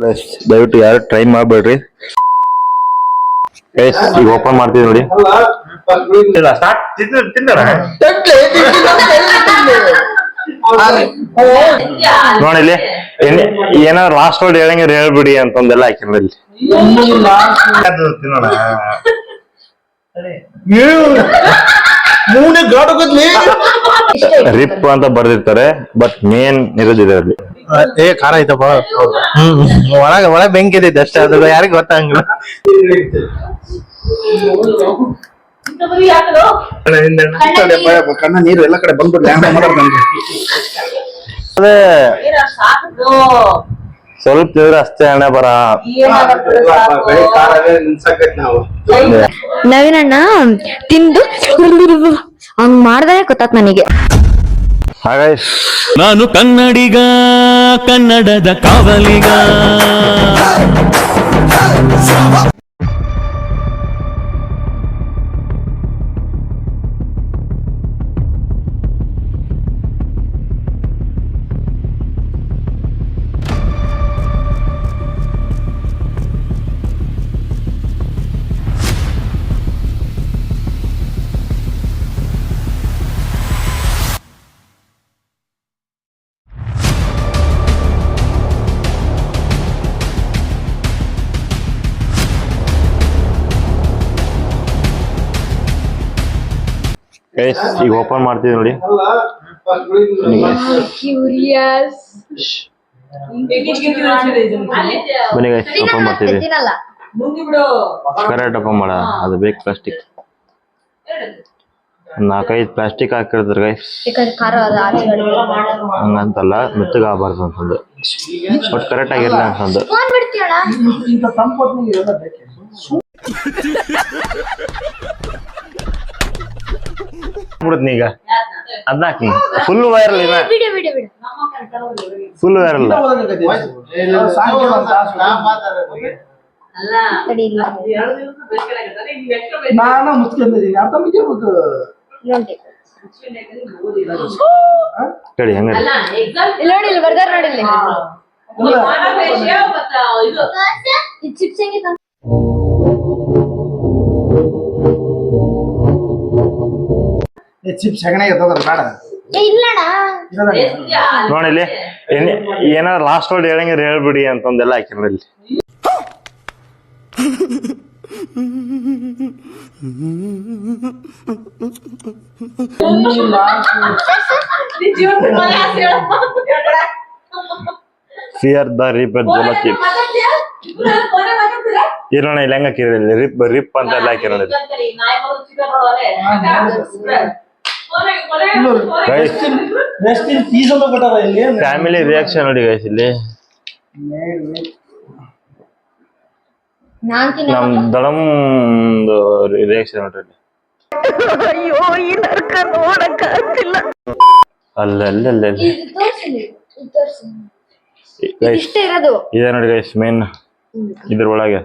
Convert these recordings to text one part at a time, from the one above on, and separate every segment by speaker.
Speaker 1: ದಯವಿಟ್ಟು ಯಾರು try ಮಾಡ್ಬೇಡ್ರಿ guys. ಈಗ ಓಪನ್ ಮಾಡ್ತೀವಿ ನೋಡಿ. ನೋಡಿಲ್ಲಿ ಏನಾದ್ರು ಲಾಸ್ಟ್ ವರ್ಡ್ ಹೇಳಂಗಿದ್ರೆ ಹೇಳ್ಬಿಡಿ ಅಂತಂದೆಲ್ಲ ಹಾಕಿರಲ್ಲಿ ತಿನ್ನೋಣ. ರಿಪ್ ಅಂತ ಬರ್ದಿರ್ತಾರೆ ಬಟ್ ಮೇನ್ ಇರೋದು ಇದರಲ್ಲಿ.
Speaker 2: ಖಾರ ಐತಪ್ಪ. ಒಳಗ ಬೆಂಕಿ ಇದೆ ಅಷ್ಟೇ, ಅದು ಯಾರಿಗ ಗೊತ್ತಾಗಂಗಿಲ್ಲ.
Speaker 3: ಕಣ್ಣ ನೀರು ಎಲ್ಲ ಕಡೆ ಬಂದ್ಬಿಡ್ಲಿ.
Speaker 1: ಅದೇ ಸ್ವಲ್ಪ ತಿಂದ್ರೆ ಅಷ್ಟೇ ಹಣೆ ಬರ.
Speaker 4: ನವೀನಣ್ಣ ತಿಂದು ಹಂಗ್ ಮಾಡ್ದಾಗ ಗೊತ್ತಾತ್ ನನಗೆ.
Speaker 1: ಹಾಗಾಗಿ
Speaker 5: ನಾನು ಕನ್ನಡಿಗ, ಕನ್ನಡದ ಕಾವಲಿಗ.
Speaker 1: ಗೈಸ್ ಈಗ ಓಪನ್ ಮಾಡ್ತೀವಿ ನೋಡಿ. ಬನ್ನಿ ಗೈಸ್ ಓಪನ್ ಮಾಡ್ತೀವಿ. ಕರೆಕ್ಟ್ ಓಪನ್ ಮಾಡ. ಅದು ಬೇಕು ಪ್ಲಾಸ್ಟಿಕ್. 4-5 ಪ್ಲಾಸ್ಟಿಕ್ ಹಾಕಿರ್ತಾರೆ ಗೈಸ್. ಹಂಗಂತಲ್ಲ ಮೆತ್ತಗ ಆಗಬಾರ್ದು ಅಂತಂದು, ಬಟ್ ಕರೆಕ್ಟ್ ಆಗಿರ್ಲ ಅಂತಂದು. ಈಗ ಅದ್ನಾಕಿ ಫುಲ್ ವೈರಲ್ ಇಲ್ಲ, ಫುಲ್ ವೈರಲ್.
Speaker 3: ನಾನು ಮುಚ್ಕೊಂಡಿದ್ದೀನಿ ಅರ್ಥ ಮುಗಿಬೇಕು
Speaker 1: ಹೇಳಿ. ಹಂಗ
Speaker 3: ಚಿಪ್ಸ್ ಹೆಗಣೆಗೆ ತಗೋದು ಬೇಡ.
Speaker 1: ನೋಡಿಲ್ಲಿ ಏನಾದ್ರು ಲಾಸ್ಟ್ ವರ್ಡ್ ಹೇಳಂಗಿದ್ರೆ ಹೇಳ್ಬಿಡಿ ಅಂತಂದೆಲ್ಲ ಹಾಕಿರಲ್ಲಿ. Fear the RIP Jolo chips. ಇರೋಣ ಇಲ್ಲಿ ಹೆಂಗ ಹಾಕಿರಲಿ ರಿಪ್ ಅಂತ ಎಲ್ಲ ಹಾಕಿರೋದು. ಫ್ಯಾಮಿಲಿ ರಿಯಾಕ್ಷನ್ ನೋಡಿ ಗೈಸ್. ಇಲ್ಲಿ ನಮ್ ದಡಮ್ ರಿಯಾಕ್ಷನ್ ನೋಡ್ರಿ. ಅಲ್ಲ ಇದೆ ನೋಡಿ ಗೈಸ್. ಮೇನ್ ಇದ್ರ ಒಳಗೆ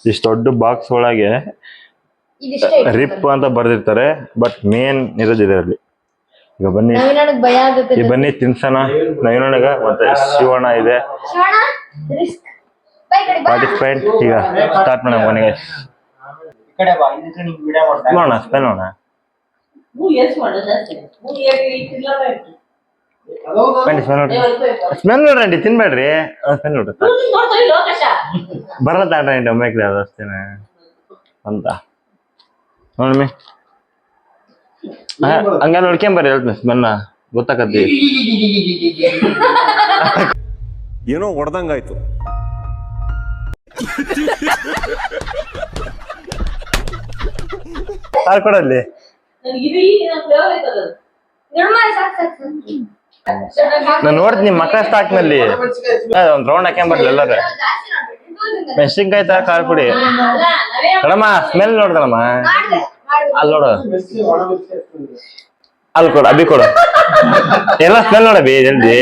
Speaker 1: ಇಷ್ಟು ದೊಡ್ಡ ಬಾಕ್ಸ್ ಒಳಗೆ ರಿಪ್ ಅಂತ ಬರ್ದಿರ್ತಾರೆ ಬಟ್ ಮೇನ್ ಇರೋದು ಇದರಲ್ಲಿ. ಈಗ ಬನ್ನಿ ಈ ಬನ್ನಿ ತಿನ್ಸೋಣ ನವೀನಣ್ಣಗ. ಮತ್ತೆ ಶಿವಣ್ಣ ಇದೆ ಪಾರ್ಟಿಸಿಪೇಟ್. ಈಗ ಸ್ಟಾರ್ಟ್ ಮಾಡೋಣ ಮನೆಗೆ. ನೋಡೋಣ ಸ್ಮೆಲ್ ನೋಡೋಣ. ಸ್ಮೆಲ್ ನೋಡ್ರಿ, ತಿನ್ಬೇಡ್ರಿ. ಸ್ಮೆಲ್ ನೋಡ್ರಿ ಬರಲ್ಲ ತಾಡ್ರಿ ಒಮ್ಮೆಕ್ರಿ ಅದು ಅಷ್ಟೇನೆ ಅಂತ ನೋಡ್ಮಿ. ಹಂಗ ನೋಡ್ಕೊಂಬರ್ರಿ ಹೇಳ್ತೀನಿ ಸ್ಮೆಲ್ನ ಗೊತ್ತಾಕತ್ತಿ.
Speaker 6: ಏನೋ ಹೊಡೆದಂಗಾಯ್ತು.
Speaker 1: ಸಾರ್ ಕೊಡಲ್ಲಿ ನಾನು ನೋಡ್ತೀನಿ ಮಕ್ಕಳ ಸ್ಟಾಕ್ನಲ್ಲಿ ಒಂದ್ ರೌಂಡ್ ಹಾಕೊಂಬರ್ಲಿ ಎಲ್ಲಾರ. ಮೆಣಸಿನ್ಕಾಯಿ ತರ ಖಾರ ಪುಡಿ ಕಣಮ್ಮ. ಸ್ಮೆಲ್ ನೋಡ್ದಳಮ್ಮ. ಅಲ್ಲಿ ನೋಡು, ಅಲ್ಲಿ ಕೊಡು, ಅಭಿ ಕೊಡು. ಎಲ್ಲ ಸ್ಮೆಲ್ ನೋಡ ಬಿ ಜಲ್ದಿ.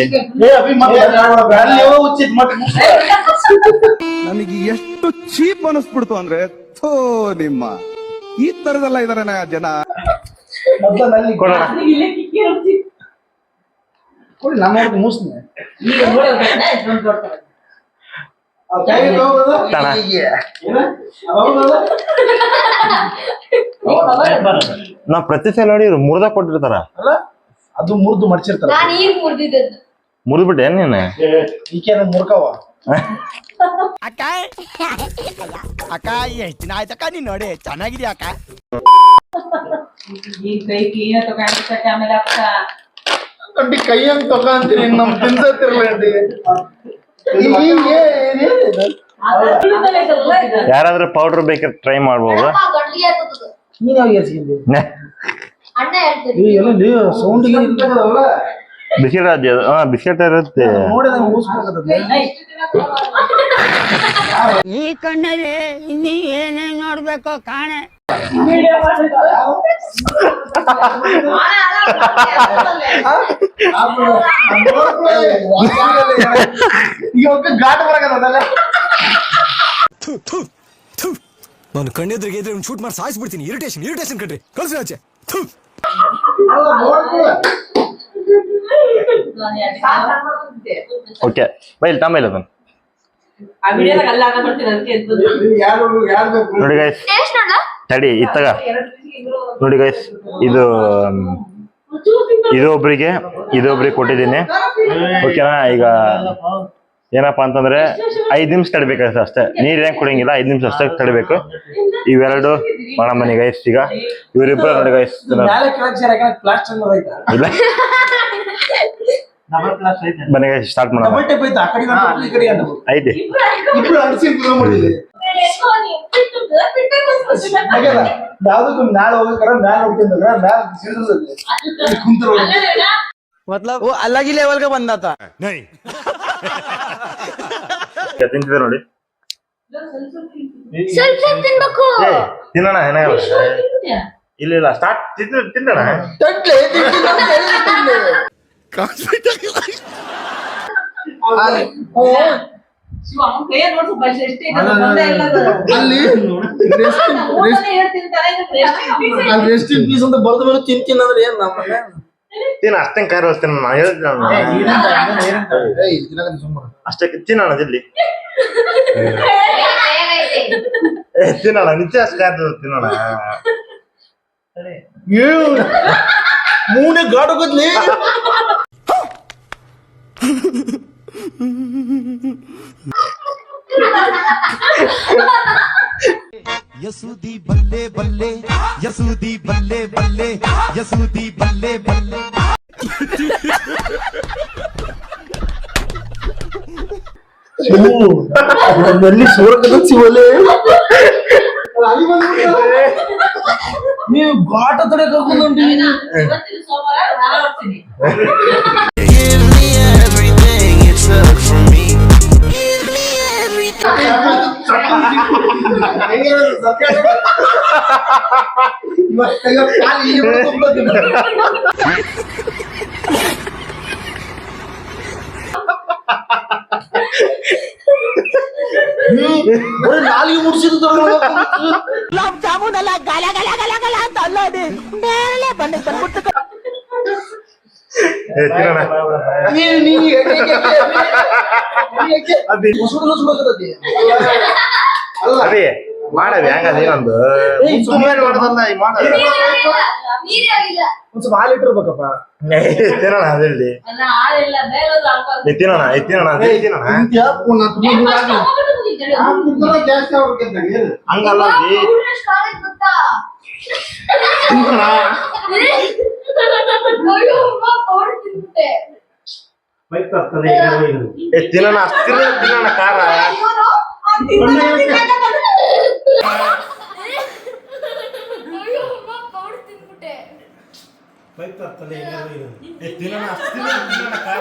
Speaker 6: ನನಗೆ ಎಷ್ಟು ಚೀಪ್ ಅನಿಸ್ಬಿಡ್ತು ಅಂದ್ರೆ ಥೋ ನಿಮ್ಮ ಈ ತರದೆಲ್ಲ ಇದಾರೆ ಜನ.
Speaker 1: ಕೊಡೋಣ
Speaker 3: ನಮ್ಮ ಮುಸ್ನೆ
Speaker 1: ತಣ. ನಾವ್ ಪ್ರತಿ ಸಲ ನೋಡಿ ಇವ್ರು ಮುರ್ದ ಕೊಟ್ಟಿರ್ತಾರ.
Speaker 3: ಅಲ್ಲ ಅದು ಮುರಿದು ಮಡ್ಚಿರ್ತಾರ.
Speaker 4: ನಾನ್ ಈಗ ಮುರ್ದಿದ್ದದ್ದು.
Speaker 1: ಮುರಿದ್ಬಿಟ್ಟೆ ಏನ್ ನೀನು?
Speaker 3: ಈಕೆ ಮುರ್ಕವ
Speaker 7: ಅಕ್ಕ ಅಕ್ಕ ಎಷ್ಟು ದಿನ ಆಯ್ತಕ್ಕ ನೀನ್ ನೋಡಿ ಚೆನ್ನಾಗಿದ್ಯಾ ಅಕ್ಕ.
Speaker 3: ಅಂಟಿ ಕೈ ಹಂಗ್ ತಗೊಂತೀನಿ ನಮ್ ತಿನ್ಸತ್ತಿರ್ಲಿ.
Speaker 1: ಯಾರಾದ್ರೂ ಪೌಡರ್ ಬೇಕಾದ್ರೆ ಟ್ರೈ ಮಾಡ್ಬೋದು.
Speaker 3: ನೀನ್ ಯಾವಾಗ ಎಸ್ಕಿಂದಿ
Speaker 4: ಅಣ್ಣ ಹೇಳ್ತೀನಿ.
Speaker 3: ಎಲ್ಲಿ ಸೌಂಡ್
Speaker 1: ಬಿಸ್ಕೆಟ್ ಅದೇ ಬಿಸ್ಕೆಟ್ ಇರುತ್ತೆ.
Speaker 3: ನೋಡಿದಾಗ ಊಸ್ಬೇಕಾಗತ್ತೆ.
Speaker 8: ಈ ಕಣ್ಣಲ್ಲಿ ಇನ್ನೀ ಏನೇನ್ ನೋಡ್ಬೇಕೋ ಕಾಣೆ.
Speaker 3: ಈಗ ಘಾಟ್ ಬರಕತ್ತಲ್ಲ.
Speaker 7: ನಾನು ಕಣ್ಣೆದ್ರಿಗೆ ಇದ್ರೆ ಶೂಟ್ ಮಾಡಿ ಸಾಯಿಸ್ಬಿಡ್ತೀನಿ. ಇರಿಟೇಷನ್ ಕಣ್ರಿ ಕಳ್ಸಿ ಆಚೆ.
Speaker 1: ಓಕೆ ಬೈಲ್ ತಮ್ಮೈಲ್ ಅದನ್ನ ನೋಡಿ ಗೈಸ್. ತಡಿ ಇತ್ತಗ ನೋಡಿ ಗೈಸ್, ಇದೊಬ್ರಿಗೆ ಕೊಟ್ಟಿದ್ದೀನಿ. ಓಕೆನಾ? ಈಗ ಏನಪ್ಪಾ ಅಂತಂದ್ರೆ 5 ನಿಮಿಷ ತಡಿಬೇಕಾಗುತ್ತೆ ಅಷ್ಟೇ. ನೀರ್ ಏನ್ ಕುಡಿಯಂಗಿಲ್ಲ, 5 ನಿಮಿಷ ಅಷ್ಟೇ ತಡಿಬೇಕು. ಇವೆರಡು ಮಾಡ ಮನೆ ಗೈಸ್. ಈಗ ಇವರಿಬ್ಬರು ನೋಡಿ ಗೈಸ್ ಇಲ್ಲ ಬನ್ನಿ ಗೈಸ್ ಸ್ಟಾರ್ಟ್ ಮಾಡೋಣ. ಐತಿ
Speaker 3: ನಾಳೆ ಹೋಗ್ಬೇಕಾರ ಮ್ಯಾಲ ನೋಡ್ಕೊಂಡ್ರ ಮ್ಯಾಲ ಕುಂತರ
Speaker 2: मतलब वो अलग ही लेवल का बंदा था.
Speaker 1: ತಿಂತಿದೆ ನೋಡಿ.
Speaker 4: ಸ್ವಲ್ಪ ತಿನ್ಬೇಕು.
Speaker 1: ತಿನ್ನೋಣ ಏನಾಗಲ್ಲ. ಇಲ್ಲ ಸ್ಟಾರ್ಟ್ ತಿನ್ನೋಣ.
Speaker 3: ಅಲ್ಲಿ ರೆಸ್ಟ್ ಇನ್ ಪೀಸ್ ಅಂತ ಬರ್ದ ಮೇಲೆ ತಿಂತೀನಿ ಅಂದ್ರೆ ಏನ್ ನಮ್ಮ
Speaker 1: ತಿನ್ನ ಅಷ್ಟೇನ್ ಕಾರ್ ಹೋಗ್ತೀನಿ ನಾನು ಹೇಳ್ತೀನಿ. ಅಷ್ಟೇ ತಿನ್ನೋಣ ಜಲ್ದಿ. ತಿನ್ನೋಣ ನಿಜ ಅಷ್ಟು ಕಾರ್ ತಿನ್ನೋಣ.
Speaker 3: ಮೂನೆ ಗಾಡ್ ಹೋಗದ್ಲಿ.
Speaker 7: ಯಸೂದಿ ಬಲ್ಲೆ ಬಲ್ಲೆ ಯಸೂದಿ ಬಲ್ಲೆ ಬಲ್ಲೆ ಯಸೂದಿ ಬಲ್ಲೆ ಬಲ್ಲೆ.
Speaker 3: ನಲ್ಲಿ ಸೂರಕದ ಸಿವಲೆ ನೀವು ಘಾಟ ತಡೆ ಕರ್ಕೊಂಡು ನಾಲಿಗೆ ಮುಡ್ಸಿದ್ದು
Speaker 8: ಗುಲಾಬ್ ಜಾಮೂನ್ ಅಲ್ಲ ಗಲ ಗಲ ಗಲ ಗಲ ಅಂತ ಅಲ್ಲದೆ ಮೇಲೆ ಬಂದ್ಬಿಟ್ಟು
Speaker 1: ಅದೇ ಮಾಡವಿ ಹಂಗದ ಏನೊಂದು ಸುಮ್ಮನೆ ಮಾಡೋದಲ್ಲ ಈಗ ಮಾಡ.
Speaker 3: ಒಂದ್ ಸ್ವಲ್ಪ ಹಾಲು ಇಟ್ಟಿರ್ಬೇಕಪ್ಪ.
Speaker 1: ತಿನ್ನೋಣ ಅದಲ್ಲಿ ತಿನ್ನೋಣ ಹಂಗಲ್ಲ ತಿನ್ನೋಣ ಅಷ್ಟಿರ ತಿನ್ನೋಣ ಖಾರ. ತಿನ್ನೋಣ ಅಷ್ಟಿರ ತಿನ್ನೋಣ ಖಾರ.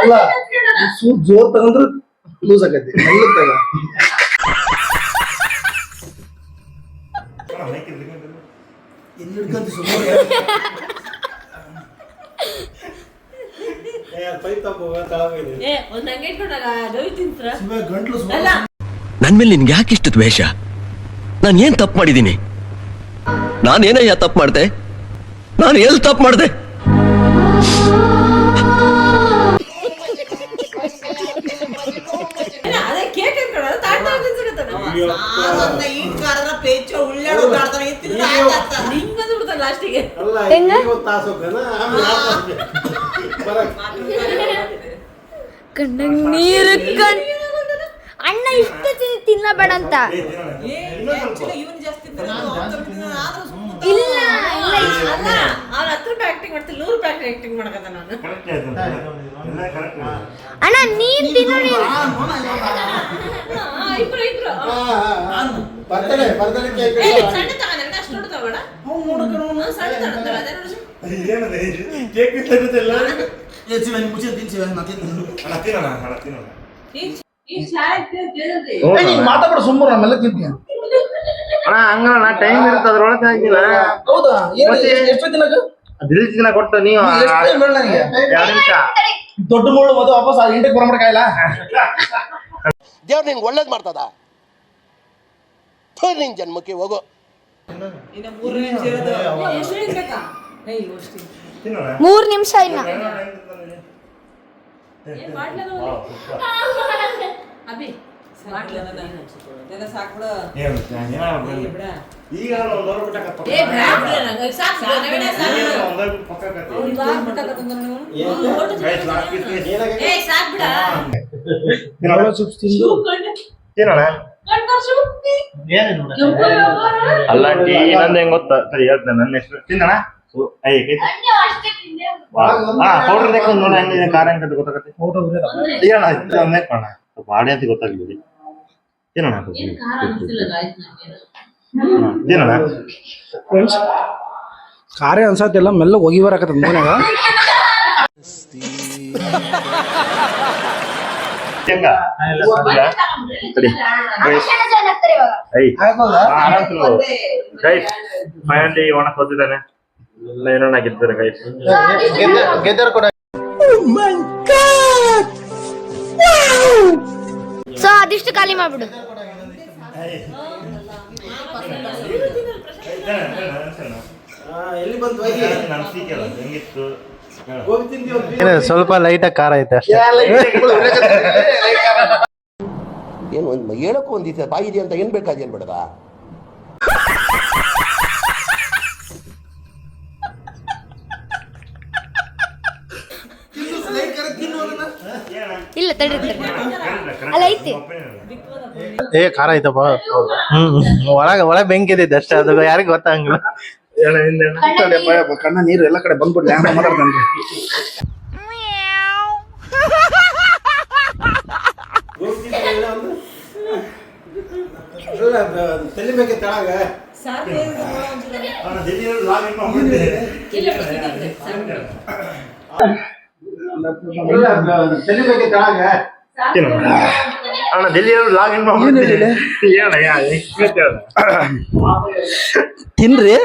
Speaker 3: ಅಲ್ಲ ಸೂಟ್ ಜೋರ್ ತಗೊಂಡ್ರೆ ಲೂಸ್ ಆಗೈತಿ ಮೆಲ್ಲಗ್ ತಗ ಎಲ್ಲಿ ಹಿಡ್ಕೊಂತಿ ಸುಮ್ಮನೆ ಗಂಟ್ಲು
Speaker 9: ನನ್ ಮೇಲೆ ನಿನ್ಗೆ ಯಾಕೆ ಇಷ್ಟು ದ್ವೇಷ? ನಾನು ಏನ್ ತಪ್ಪು ಮಾಡಿದ್ದೀನಿ? ನಾನೇನಯ್ಯ ತಪ್ಪು ಮಾಡ್ದೆ? ನಾನು ಎಲ್ಲಿ ತಪ್ಪು ಮಾಡ್ದೆ?
Speaker 4: ಕಣ್ಣಂಗ್ ನೀರು ಅಣ್ಣ ಇಷ್ಟು ತಿನ್ನಬೇಡ ಅಂತ ಇಲ್ಲ ಅಣ್ಣ ನೀನ್ ತಿನ್ನೋ
Speaker 3: ಮಾತಾಡ ಸುಮ್ಮನೆ ಆಮೇಲೆ ತಿಂತೀನಿ
Speaker 2: ಅಣ್ಣ ಹಂಗಣ್ಣ ಟೈಮ್ ಇರುತ್ತೆ ಅದ್ರೊಳಗೆ ಆಗಿಲ್ಲ.
Speaker 3: ಹೌದಾ ಎಷ್ಟು ದಿನಕ್ಕ
Speaker 2: ದಿನ ಕೊಟ್ಟು ನೀವು
Speaker 3: ನನಗೆ
Speaker 2: 2 ನಿಮಿಷ
Speaker 3: ದೊಡ್ಡ ಮುಳ್ಳು ಮದು ವಾಪಸ್ 8 ಗಂಟೆಗೆ ಬರಮಾಡಕಾಯಿಲ್ಲ
Speaker 10: ದೇವ್ರು ನಿಂಗೆ ಒಳ್ಳೇದು ಮಾಡ್ತದ ನಿನ್ ಜನ್ಮಕ್ಕೆ ಹೋಗೋ
Speaker 4: 3 ನಿಮಿಷ ಇನ್ನ
Speaker 1: ಅಲ್ಲ ಟೀ ಇನ್ನೊಂದು ಹೆಂಗ್ ಗೊತ್ತಾ? ಸರಿ ಹೇಳ್ತೇನೆ ನನ್ನ ಹೆಸರು ತಿನ್ನಣ ಪೌಡರ್ ತೆಕ್ಕೊಂಡು ನೋಡ ಹೆಂಗಿದೆ ಖಾರ ಹೆಂಗಂತ ಗೊತ್ತಾಗತ್ತೆ. ಬಾಡಿ ಅಂತ ಗೊತ್ತಾಗ್ಲಿ ತಿನ್ನೋಣ ತಿನ್ನೋಣ
Speaker 3: ಫ್ರೆಂಡ್ಸ್ ಖಾರೆ ಅನ್ಸತ್ತಿಲ್ಲ ಮೆಲ್ಲ ಹೋಗಿ ಬರಕತ್ತ ಮನ್ಯಾಗ
Speaker 1: ಹೆಂಗ ಗೈಸ್ ಫೈನಲಿ ಒಣ ಸೋತಿದ್ದಾನೆ. ಏನೋ ಆಗಿರ್ತಾರೆ ಗೈಸ್.
Speaker 3: ಗೆದ್ದರ್ ಕೂಡ
Speaker 4: ಸೊ ಅದಿಷ್ಟು ಖಾಲಿ ಮಾಡ್ಬಿಡು.
Speaker 3: ಎಲ್ಲಿ ಬಂತು
Speaker 1: ಹೆಂಗಿತ್ತು?
Speaker 2: ಸ್ವಲ್ಪ ಲೈಟ್ ಆಗಿ ಖಾರ ಐತೆ ಅಷ್ಟೇ.
Speaker 10: ಏನು ಹೇಳಕ್ಕೂ ಒಂದಿದೆ ಬಾಯಿ ಇದೆ ಅಂತ ಏನ್ ಬೇಕಾದೇನ್ ಬೇಡದ
Speaker 4: ಇಲ್ಲ ತಡಿ ಅಲ್ಲ ಐತಿ
Speaker 2: ಖಾರ ಐತಪ್ಪ. ಒಳಗೆ ಬೆಂಕಿ ಇದ್ದಿದ್ದು ಅಷ್ಟೇ, ಅದು ಯಾರಿಗೂ ಗೊತ್ತಾಗಂಗಿಲ್ಲ.
Speaker 3: ಕಣ್ಣ ನೀರು ಎಲ್ಲ ಕಡೆ ಬಂದ್ಬಿಡ್ಲಿ ಮಾತಾಡ್ತಾನೆ. ತಲೆ ಬೇಕೆ ತಳಗ ತಲೆ ಬೇಕೆ ತಳಗ
Speaker 1: ಅಣ್ಣ ಡೆಲ್ಲಿಯಲ್ಲಿ ಲಾಗಿನ್ ಮಾಡ್ಬಿಡ್ತೀನಿ.
Speaker 3: ತಿನ್ರಿ,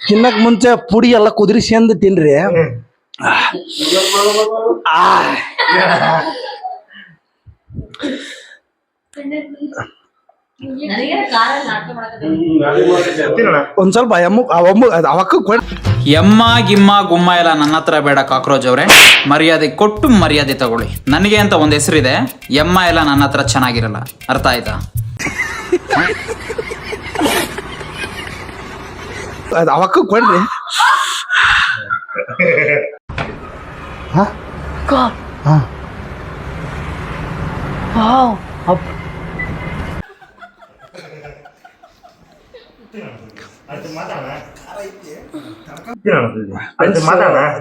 Speaker 3: ತಿನ್ನಕ್ ಮುಂಚೆ ಪುಡಿ ಎಲ್ಲ ಕುದಿರಿಸಿ ಅಂದ್ ತಿನ್ರಿ. ಒಂದ್ ಸ್ವಲ್ಪ ಅವಕ್ಕ
Speaker 11: ಎಮ್ಮ ಗಿಮ್ಮ ಗುಮ್ಮ ಎಲ್ಲ ನನ್ನ ಹತ್ರ ಬೇಡ ಕಾಕ್ರೋಚ್ ಅವ್ರೆ. ಮರ್ಯಾದೆ ಕೊಟ್ಟು ಮರ್ಯಾದೆ ತಗೊಳ್ಳಿ. ನನಗೆ ಅಂತ ಒಂದ್ ಹೆಸರಿದೆ, ಎಮ್ಮ ಎಲ್ಲ ನನ್ನ ಹತ್ರ ಚೆನ್ನಾಗಿರಲ್ಲ. ಅರ್ಥ ಆಯ್ತಾ?
Speaker 3: ಅವಕ್ಕ ಕೊಡ್ರಿ.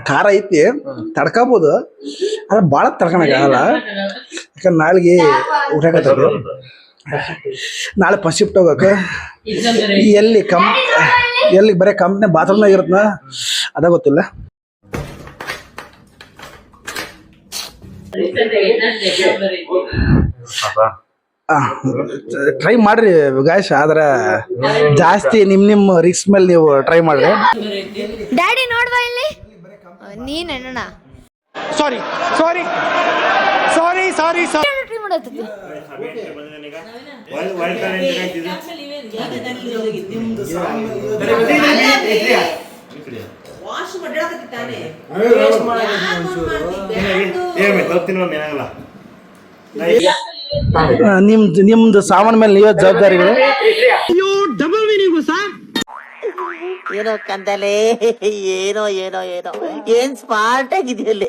Speaker 3: ಖಾರ ಐತಿ, ತಡ್ಕೋಬಹುದು, ಆದ್ರೆ ಬಾಳ ತಡ್ಕೊಳಕ್ಕಾಗಲ್ಲ. ಯಾಕಂದ್ರೆ ನಾಳೆಗೆ ಊಟಕತ್ತದ. ನಾಳೆ ಫಸ್ಟ್ ಶಿಫ್ಟ್ ಹೋಗಕ್ಕ ಎಲ್ಲಿ ಬರೀ ಕಂಪ್ನಿ ಬಾತ್ರೂಮ್ನಾಗ ಇರತ್ನ ಅದ ಗೊತ್ತಿಲ್ಲ. ಟ್ರೈ ಮಾಡ್ರಿ ಗಾಯ್ಸ್, ಆದ್ರ ಜಾಸ್ತಿ ನಿಮ್ ರಿಸ್ಕ್ ಮೇಲೆ ನೀವು ಟ್ರೈ ಮಾಡ್ರಿ.
Speaker 4: ಡ್ಯಾಡಿ ನೋಡ್ವಾ ಇಲ್ಲಿ ನೀನೇನ
Speaker 7: ಸಾರಿ ಸಾರಿ ಸಾರಿ ಸಾರಿ ಸಾರಿ
Speaker 4: ಟ್ರೈ ಮಾಡತ್ತಿ.
Speaker 3: ನಿಮ್ದು ಸಾಮಾನ್ ಮೇಲೆ ನೀವೇ ಜವಾಬ್ದಾರಿಗಳು.
Speaker 8: ಏನೋ ಕಂದಲೆ, ಏನೋ ಏನೋ ಏನೋ ಏನ್ ಸ್ಮಾರ್ಟ್ ಆಗಿದೆಯಲ್ಲಿ.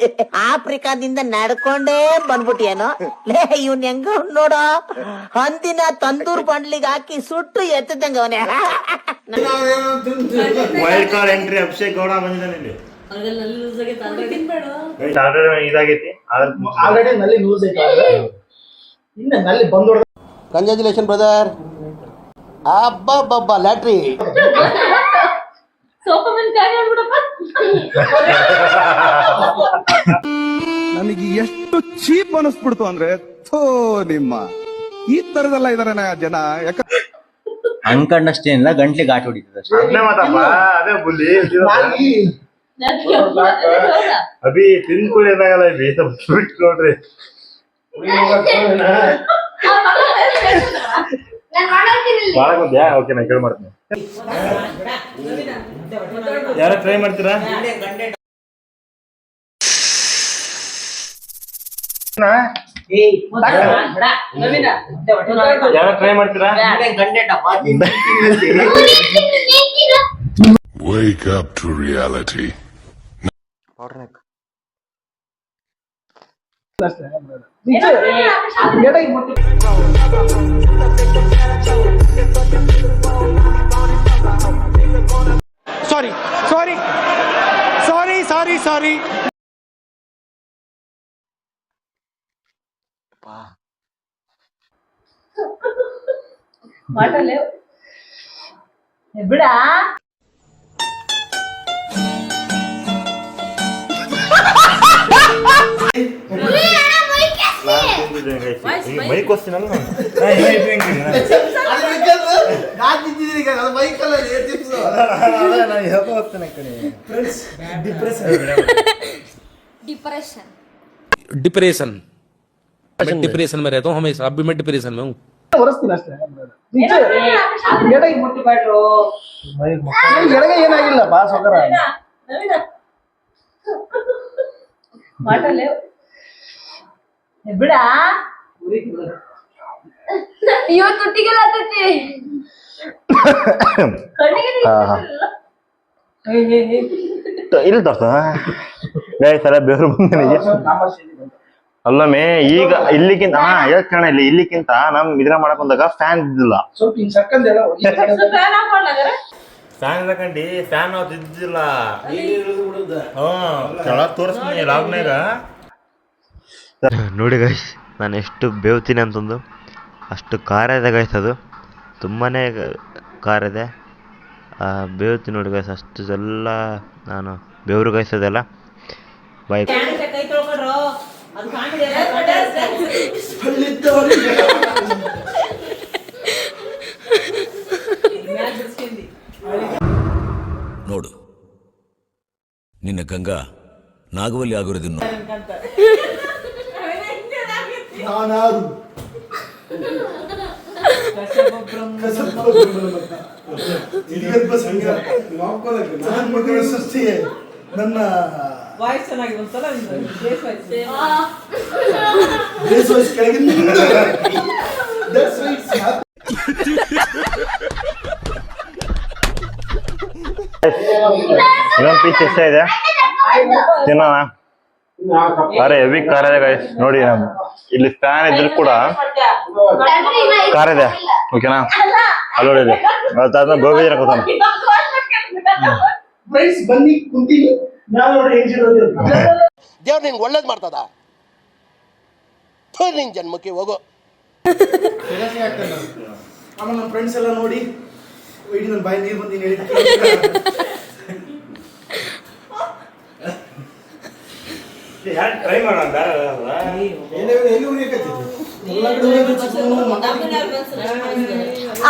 Speaker 8: ಆಫ್ರಿಕಾದಿಂದ ನಡ್ಕೊಂಡೇ ಬಂದ್ಬಿಟ್ಟಿಯೇನೋ ಲೇ. ಇವ್ನ್ ಹೆಂಗ ನೋಡೋ, ಹಂದಿನ ತಂದೂರ್ ಬಂಡ್ಲಿಗೆ ಹಾಕಿ ಸುಟ್ಟು ಎತ್ತದಂಗ ಅವನೇ.
Speaker 1: Wild card entry Abhishek Gowda ಬಂದಿದ್ದಾನೆ ಇಲ್ಲಿ. ಇದಾಗೈತಿ
Speaker 3: ಆಲ್ರೆಡಿ ನಲ್ಲಿ ಲೂಸ್ ಐತೆ, ಇನ್ನ ನಲ್ಲಿ ಬಂದೋಡ.
Speaker 10: Congratulation brother. ಅಬ್ಬಬ್ಬಬ್ಬ ಲ್ಯಾಟ್ರಿ.
Speaker 6: ನನಗೆ ಎಷ್ಟು ಚೀಪ್ ಅನಿಸ್ಬಿಡ್ತು ಅಂದ್ರೆ, ಥೋ ನಿಮ್ಮ ಈ ತರದೆಲ್ಲ ಇದಾರೆ ಜನ.
Speaker 2: ಅನ್ಕಂಡಷ್ಟೇನಿಲ್ಲ, ಗಂಟ್ಲಿಗೆ ಆಟ ಹೊಡಿತದ
Speaker 1: ಅದೇ ಬುಲ್ಲಿ ಅಭಿ ತಿನ್ಕೊಳ್ಳಿ ಏನಾಗಲ್ಲ ನೋಡ್ರಿ. ಓಕೆ ನಾ ಕೇಳಿ ಮಾಡ್ತೀನಿ. ಯಾರ ಟ್ರೈ ಮಾಡ್ತೀರಾ? ಯಾರ ಟ್ರೈ ಮಾಡ್ತೀರಾ?
Speaker 6: Wake up to reality.
Speaker 7: ಸಾರಿ ಸಾರಿ ಸಾರಿ ಸಾರಿ ಸಾರಿ.
Speaker 8: ಬಿಡ
Speaker 1: ಮೈಕ್ ವಸ್ತೀನಲ್ಲ
Speaker 4: ಡಿಪ್ರೆಷನ್.
Speaker 5: डिप्रेशन में रहता हूँ हमेशा. अब भी मैं डिप्रेशन में हूँ.
Speaker 3: ಒರೆಸ್ತೀನಿ ಅಷ್ಟೇ. ಏನಾಗಿಲ್ಲ ಬಾ ಸೊಕರ.
Speaker 8: ಬಿಡ
Speaker 4: ಇವತ್ತು ತುಟ್ಟಿಗೆಲ್ಲ ಹತ್ತೈತಿ.
Speaker 1: ಇಲ್ಲಿ ತರ್ಸ ಬೇರು ಬಂದನಿಗೆ ಅಲ್ಲಮೇ. ಈಗ ಇಲ್ಲಿಕ್ಕಿಂತ ಹೇಳ್ತಾನೆ ಇಲ್ಲಿ ಇಲ್ಲಿಕ್ಕಿಂತ ನಮ್ ಇದ್ರ ಮಾಡಕ್ ಬಂದಾಗ ಫ್ಯಾನ್ ಇದ್ದಿಲ್ಲ. ಫ್ಯಾನ್ ಹಾಕೊಂಡಿ ಫ್ಯಾನ್ ಅವ್ರು ಇದ್ದಿಲ್ಲ. ಕೆಳಗ್ ತೋರಿಸ್ತೀನಿ ಲಾಗ್ನಾಗ ನೋಡಿ ಗೈಸ್, ನಾನು ಎಷ್ಟು ಬೇವ್ತೀನಿ ಅಂತಂದು ಅಷ್ಟು ಖಾರ ಇದೆ ಗೈಸ್. ಅದು ತುಂಬಾ ಖಾರ ಇದೆ. ಬೇವ್ತೀನಿ ನೋಡಿ ಗೈಸ್, ಅಷ್ಟು ಎಲ್ಲ ನಾನು ಬೇವ್ರು ಗೈಸ್ ಅದೆಲ್ಲ. ಬಾಯ್
Speaker 5: ನೋಡು, ನಿನ್ನ ಗಂಗಾ ನಾಗವಲ್ಲಿ ಆಗಿರೋದನ್ನು
Speaker 3: ನನ್ನ
Speaker 8: ವಾಯ್ಸ್ ಚೆನ್ನಾಗಿ ಒಂದ್ಸಲ
Speaker 1: ಇನ್ನೊಂದು ಪೀಸ್ ಎಷ್ಟ ಇದೆ ತಿನ್ನೋಣ. ಅರೆ ಹೆವಿ ಖಾರ ಇದೆ ಗೈಸ್ ನೋಡಿ. ಇಲ್ಲಿ ಫ್ಯಾನ್ ಇದ್ರು ಕೂಡ ಖಾರ ಇದೆ. ಓಕೆನಾ? ಅಲ್ಲೋಡಿ ಅದಾದ್ಮೇಲೆ ಗೋಬಿ ಹಾಕೋತಾನ.
Speaker 3: ಬನ್ನಿ ಕುಂತೀನಿ.
Speaker 10: ದೇವ್ರು ನಿಂಗೆ ಒಳ್ಳೇದು ಮಾಡ್ತದ. ನಿನ್ ಜನ್ಮಕ್ಕೆ ಹೋಗೋ.
Speaker 3: ಆಮೇಲೆ ನಮ್ಮ ಫ್ರೆಂಡ್ಸ್ ಎಲ್ಲ ನೋಡಿ ಇಡೀ ನನ್ನ ಬಾಯಿ ನೀರು ಬಂದು ಹೇಳಿ.
Speaker 1: ಟ್ರೈ ಮಾಡೋಣ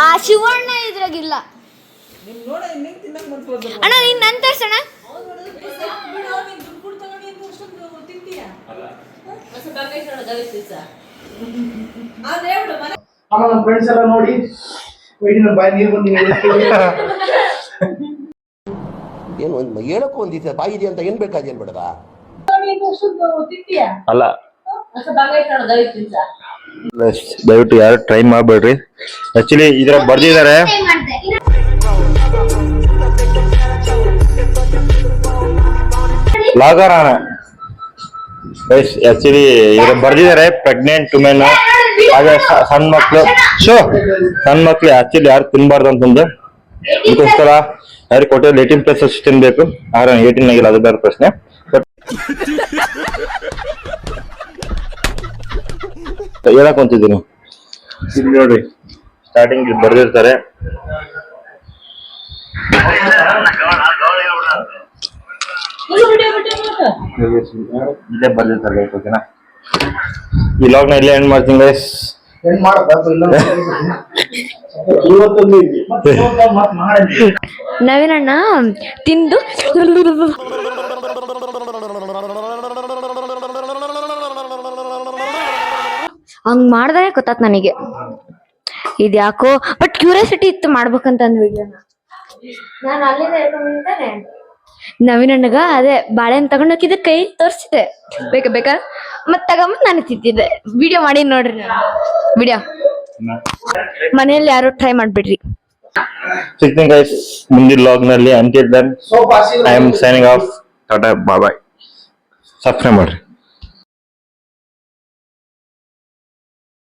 Speaker 4: ಆ ಶಿವಣ್ಣ ಇದ್ರಾಗಿಲ್ಲ ಅಣ್ಣ ನೀನ್ ನನ್ ತರ್ಸಣ
Speaker 3: ನಮ್ಮ ಫ್ರೆಂಡ್ಸ್ ಎಲ್ಲ ನೋಡಿ ಬಾಯಿ ನೀರು ಬಂದಿದೆ
Speaker 10: ಏನು ಹೇಳಕ್ಕೂ ಒಂದಿದೆ ಬಾಯಿ ಇದೆ ಅಂತ ಏನ್ ಬೇಕಾದೇನ್ ಬೇಡದ
Speaker 1: ಅಲ್ಲ ದಯವಿಟ್ಟು ಯಾರು ಟ್ರೈ ಮಾಡ್ಬೇಡ್ರಿ. ಆಕ್ಚುಲಿ ಇದ್ರ ಬರ್ದಿದ್ದಾರೆ ಲಾಗರಾನ ಆಕ್ಚುಲಿ ಇದ್ರ ಬರ್ದಿದ್ದಾರೆ ಪ್ರೆಗ್ನೆಂಟ್ ವುಮೆನ್ ಹಾಗೆ ಸಣ್ಣ ಮಕ್ಳು ಆಕ್ಚುಲಿ ಯಾರು ತಿನ್ಬಾರ್ದು ಅಂತಂದು ಅದಕ್ಕೋಸ್ಕರ ಯಾರು ಕೊಟ್ಟಿದ್ದು 18+ ಅಷ್ಟು ತಿನ್ಬೇಕು. 18 ಆಗಿಲ್ಲ, ಅದು ಬೇರೆ ಪ್ರಶ್ನೆ. ಬಟ್ ಹೇಳಕ್ ಹೊಂತಿದ್ದೀನಿ ಇಲ್ಲಿ ನೋಡ್ರಿ, ಸ್ಟಾರ್ಟಿಂಗ್ ಬರ್ದಿರ್ತಾರೆ ಇಲ್ಲೇ ಬರ್ದಿರ್ತಾರೆ. ಓಕೆನಾ, ಈ ಲಾಗ್ನ ಇಲ್ಲೇ ಎಂಡ್ ಮಾಡ್ತೀನಿ ಗೈಸ್.
Speaker 4: ನವೀನಣ್ಣ ತಿಂದು ಹಂಗ್ ಮಾಡ್ದಾಗ ಗೊತ್ತಾತ್ ನನಗೆ ಇದ್ಯಾಕೋ ಬಟ್ ಕ್ಯೂರಿಯಾಸಿಟಿ ಇತ್ತು ಮಾಡ್ಬೇಕಂತ ಅಂದ್ ವಿಡಿಯೋನ. ನಾನು ಅಲ್ಲಿಂದ ಹೇಳ್ಕೊಂಡ್ಬಂದಿದ್ದಾನೆ ನವೀನಣ್ಣಗ ಅದೇ ಬಾಳೆಹಣ್ಣು ತಗೊಂಡ್ ಹೋಗಿದ್ದೆ, ಕೈ ತೋರಿಸಿದೆ ಬೇಕಾ ಮತ್ ತಗೊಂಬಂದ್ ನಾನು ತಿಂತಿದ್ದೆ. ವಿಡಿಯೋ ಮಾಡಿ ನೋಡ್ರಿ, ವಿಡಿಯೋ ಮನೆಯಲ್ಲಿ ಯಾರು ಟ್ರೈ ಮಾಡ್ಬಿಡ್ರಿ.
Speaker 1: ಸಿಗ್ತೀನಿ ಗೈಸ್ ಮುಂದಿನ ಲಾಗ್ ನಲ್ಲಿ. Until then I am signing off. ಟಾಟಾ, ಬಾಯ್ ಬಾಯ್. ಸಬ್ಸ್ಕ್ರೈಬ್ ಮಾಡ್ರಿ.